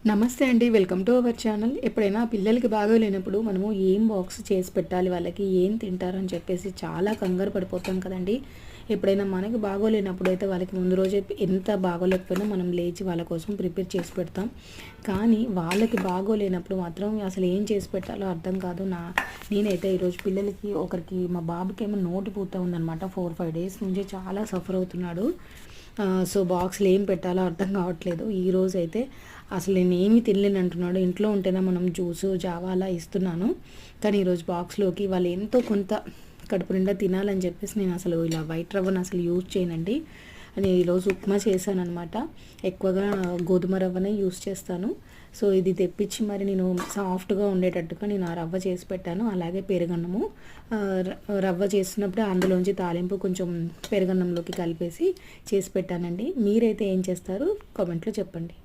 నమస్తే అండి. Welcome to our channel. ఎప్పుడైనా పిల్లలకి బాగోలేనప్పుడు మనము ఏం బాక్స్ చేసి పెట్టాలి, వాళ్ళకి ఏం తింటారని చెప్పేసి చాలా కంగారు పడిపోతాం కదండీ. ఎప్పుడైనా మనకి బాగోలేనప్పుడు అయితే వాళ్ళకి ముందు రోజే ఎంత బాగోలేకపోయినా మనం లేచి వాళ్ళ కోసం ప్రిపేర్ చేసి పెడతాం. కానీ వాళ్ళకి బాగోలేనప్పుడు మాత్రం అసలు ఏం చేసి పెట్టాలో అర్థం కాదు. నేనైతే ఈరోజు పిల్లలకి ఒకరికి మా బాబుకేమో నోటిపూత ఉందనమాట. 4-5 డేస్ నుంచి చాలా సఫర్ అవుతున్నాడు. సో బాక్స్‌లో ఏం పెట్టాలో అర్థం కావట్లేదు. ఈరోజైతే అసలు నేనేమి తినలేను అంటున్నాడు. ఇంట్లో ఉంటేనే మనం జ్యూసు, జావా అలా ఇస్తున్నాను. కానీ ఈరోజు బాక్స్‌లోకి వాళ్ళు ఎంతో కొంత కడుపు నిండా తినాలని చెప్పేసి నేను అసలు ఇలా వైట్ రవ్వను అసలు యూజ్ చేయనండి. నేను ఈరోజు ఉప్మా చేశాననమాట. ఎక్కువగా గోధుమ రవ్వనే యూజ్ చేస్తాను. సో ఇది తెప్పించి మరి నేను సాఫ్ట్గా ఉండేటట్టుగా నేను ఆ రవ్వ చేసి పెట్టాను. అలాగే పెరుగన్నము రవ్వ చేసినప్పుడే అందులోంచి తాలింపు కొంచెం పెరుగన్నంలోకి కలిపేసి చేసి పెట్టానండి. మీరైతే ఏం చేస్తారు కామెంట్లో చెప్పండి.